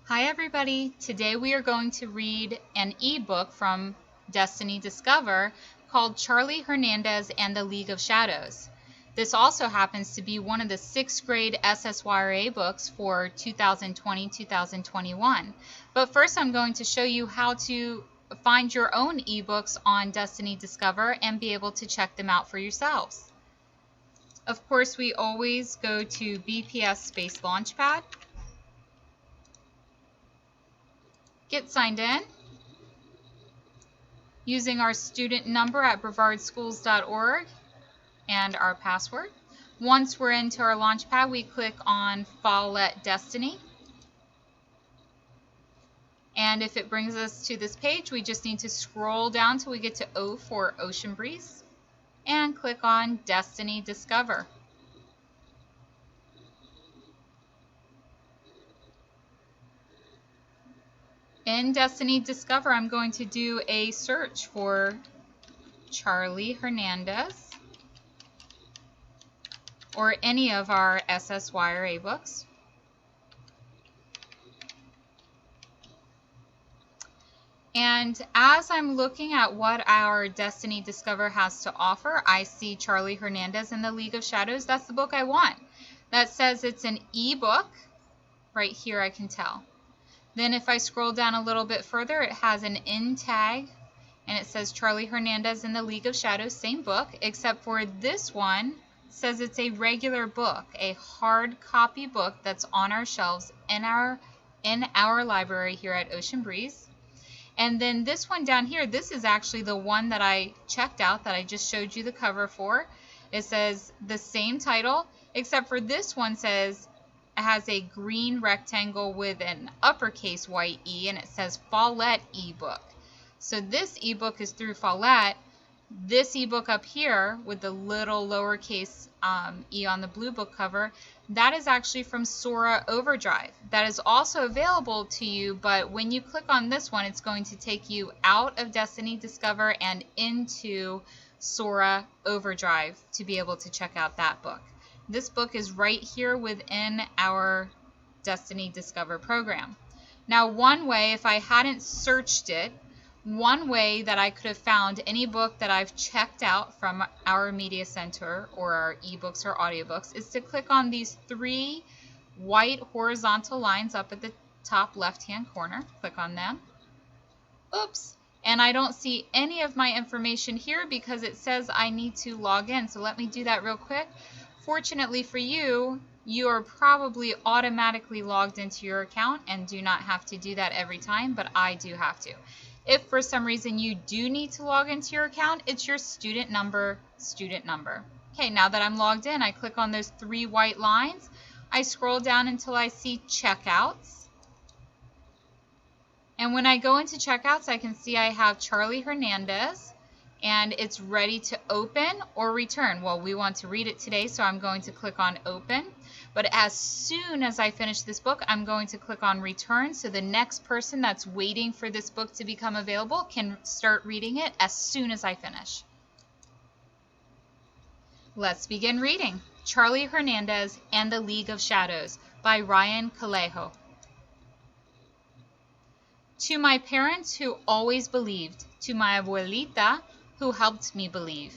Hi everybody! Today we are going to read an ebook from Destiny Discover called Charlie Hernandez and the League of Shadows. This also happens to be one of the 6th grade SSYRA books for 2020-2021. But first I'm going to show you how to find your own ebooks on Destiny Discover and be able to check them out for yourselves. Of course, we always go to BPS Space Launchpad. Get signed in using our student number at brevardschools.org and our password. Once we're into our Launchpad, we click on Follett Destiny. And if it brings us to this page, we just need to scroll down till we get to O for Ocean Breeze and click on Destiny Discover. In Destiny Discover, I'm going to do a search for Charlie Hernandez or any of our SSYRA books. And as I'm looking at what our Destiny Discover has to offer, I see Charlie Hernandez and the League of Shadows. That's the book I want. That says it's an ebook. Right here I can tell. Then if I scroll down a little bit further, it has an in tag, and it says Charlie Hernandez and the League of Shadows, same book, except for this one says it's a regular book, a hard copy book that's on our shelves in our library here at Ocean Breeze. And then this one down here, this is actually the one that I checked out that I just showed you the cover for. It says the same title, except for this one says it has a green rectangle with an uppercase white E, and it says Follett ebook. So this ebook is through Follett. This ebook up here with the little lowercase E on the blue book cover, that is actually from Sora Overdrive. That is also available to you, but when you click on this one, it's going to take you out of Destiny Discover and into Sora Overdrive to be able to check out that book. This book is right here within our Destiny Discover program. Now, one way, if I hadn't searched it, one way that I could have found any book that I've checked out from our media center or our ebooks or audiobooks is to click on these 3 white horizontal lines up at the top left-hand corner. Click on them. Oops. And I don't see any of my information here because it says I need to log in. So let me do that real quick. Fortunately for you, you are probably automatically logged into your account and do not have to do that every time, but I do have to. If for some reason you do need to log into your account, it's your student number, student number. Okay, now that I'm logged in, I click on those 3 white lines. I scroll down until I see checkouts. And when I go into checkouts, I can see I have Charlie Hernandez, and it's ready to open or return. Well, we want to read it today, so I'm going to click on open. But as soon as I finish this book, I'm going to click on return, so the next person that's waiting for this book to become available can start reading it as soon as I finish. Let's begin reading. Charlie Hernandez and the League of Shadows by Ryan Calejo. To my parents who always believed, to my abuelita who helped me believe.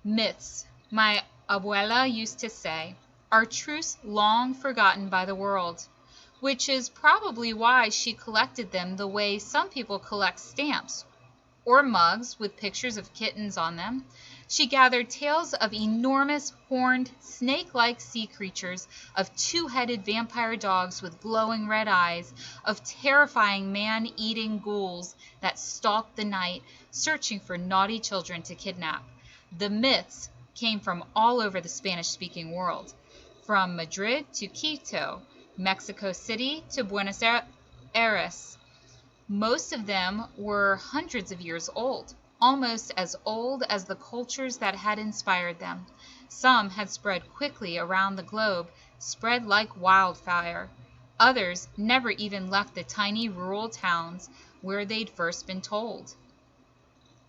Myths, my abuela used to say, are truths long forgotten by the world, which is probably why she collected them the way some people collect stamps or mugs with pictures of kittens on them. She gathered tales of enormous, horned, snake-like sea creatures, of 2-headed vampire dogs with glowing red eyes, of terrifying man-eating ghouls that stalked the night, searching for naughty children to kidnap. The myths came from all over the Spanish-speaking world, from Madrid to Quito, Mexico City to Buenos Aires. Most of them were hundreds of years old, almost as old as the cultures that had inspired them. Some had spread quickly around the globe, spread like wildfire. Others never even left the tiny rural towns where they'd first been told.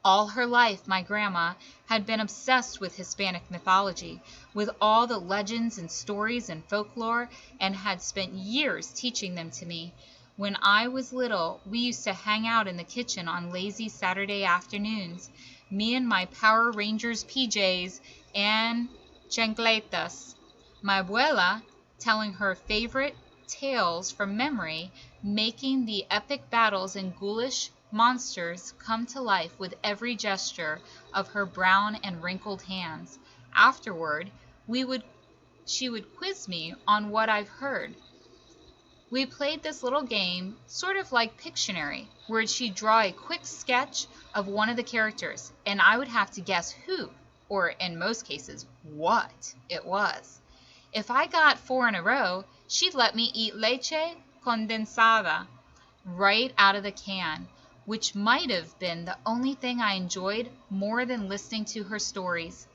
All her life, my grandma had been obsessed with Hispanic mythology, with all the legends and stories and folklore, and had spent years teaching them to me. When I was little, we used to hang out in the kitchen on lazy Saturday afternoons, me and my Power Rangers PJs and chancletas. My abuela telling her favorite tales from memory, making the epic battles and ghoulish monsters come to life with every gesture of her brown and wrinkled hands. Afterward, she would quiz me on what I've heard. We played this little game, sort of like Pictionary, where she'd draw a quick sketch of one of the characters, and I would have to guess who, or in most cases, what it was. If I got 4 in a row, she'd let me eat leche condensada right out of the can, which might have been the only thing I enjoyed more than listening to her stories.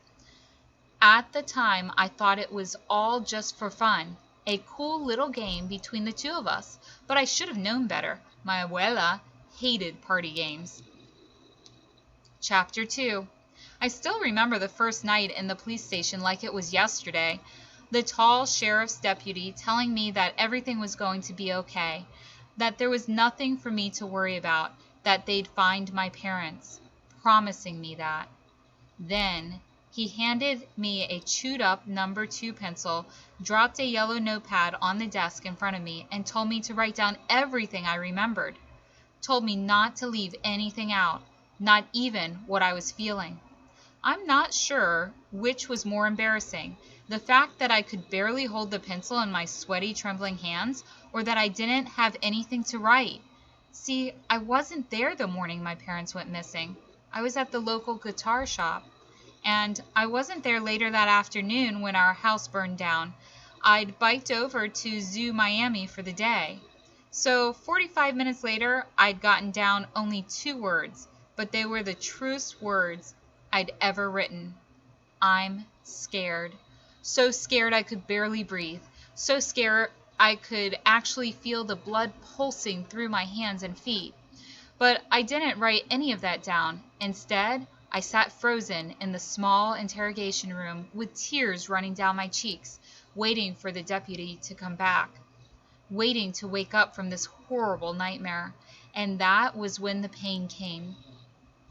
At the time, I thought it was all just for fun, a cool little game between the two of us, but I should have known better. My abuela hated party games. Chapter 2. I still remember the first night in the police station like it was yesterday. The tall sheriff's deputy telling me that everything was going to be okay, that there was nothing for me to worry about, that they'd find my parents, promising me that. Then he handed me a chewed-up number 2 pencil, dropped a yellow notepad on the desk in front of me, and told me to write down everything I remembered. Told me not to leave anything out, not even what I was feeling. I'm not sure which was more embarrassing, the fact that I could barely hold the pencil in my sweaty, trembling hands, or that I didn't have anything to write. See, I wasn't there the morning my parents went missing. I was at the local guitar shop. And I wasn't there later that afternoon when our house burned down. I'd biked over to Zoo Miami for the day. So 45 minutes later, I'd gotten down only 2 words, but they were the truest words I'd ever written. I'm scared. So scared I could barely breathe. So scared I could actually feel the blood pulsing through my hands and feet. But I didn't write any of that down. Instead, I sat frozen in the small interrogation room with tears running down my cheeks, waiting for the deputy to come back, waiting to wake up from this horrible nightmare. And that was when the pain came.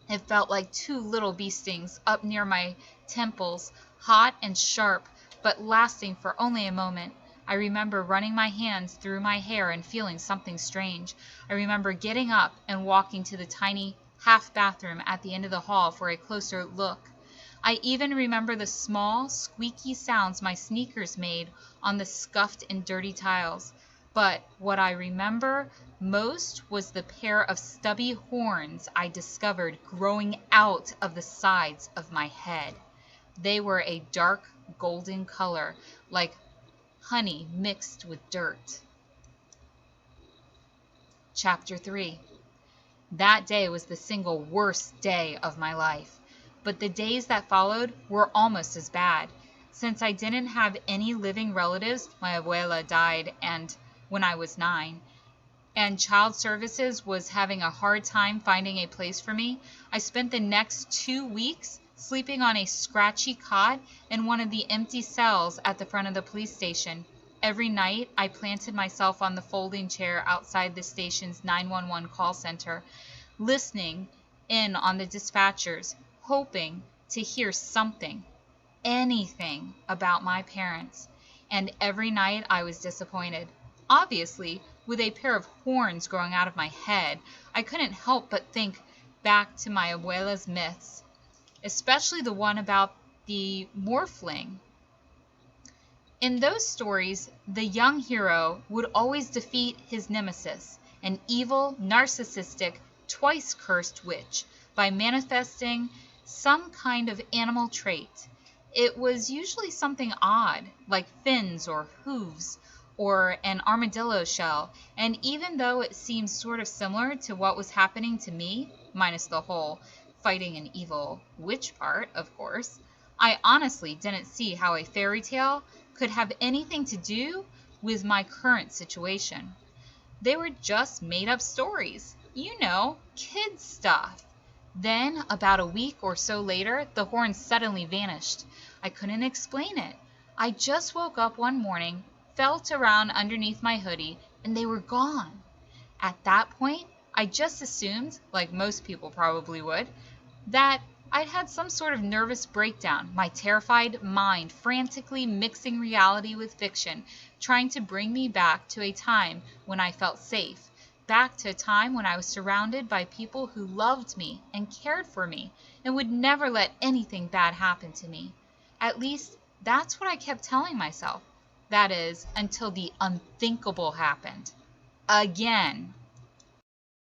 It felt like 2 little bee stings up near my temples, hot and sharp, but lasting for only a moment. I remember running my hands through my hair and feeling something strange. I remember getting up and walking to the tiny half bathroom at the end of the hall for a closer look. I even remember the small, squeaky sounds my sneakers made on the scuffed and dirty tiles. But what I remember most was the pair of stubby horns I discovered growing out of the sides of my head. They were a dark golden color, like honey mixed with dirt. Chapter 3. That day was the single worst day of my life, but the days that followed were almost as bad. Since I didn't have any living relatives, my abuela died when I was 9, and child services was having a hard time finding a place for me, I spent the next 2 weeks sleeping on a scratchy cot in one of the empty cells at the front of the police station. Every night, I planted myself on the folding chair outside the station's 911 call center, listening in on the dispatchers, hoping to hear something, anything about my parents. And every night I was disappointed. Obviously, with a pair of horns growing out of my head, I couldn't help but think back to my abuela's myths, especially the one about the morphling. In those stories, the young hero would always defeat his nemesis, an evil, narcissistic, twice-cursed witch, by manifesting some kind of animal trait. It was usually something odd, like fins or hooves, or an armadillo shell, and even though it seemed sort of similar to what was happening to me, minus the whole fighting an evil witch part, of course, I honestly didn't see how a fairy tale could have anything to do with my current situation. They were just made-up stories. You know, kids stuff. Then, about a week or so later, the horns suddenly vanished. I couldn't explain it. I just woke up one morning, felt around underneath my hoodie, and they were gone. At that point, I just assumed, like most people probably would, that I'd had some sort of nervous breakdown, my terrified mind frantically mixing reality with fiction, trying to bring me back to a time when I felt safe, back to a time when I was surrounded by people who loved me and cared for me and would never let anything bad happen to me. At least, that's what I kept telling myself. That is, until the unthinkable happened. Again.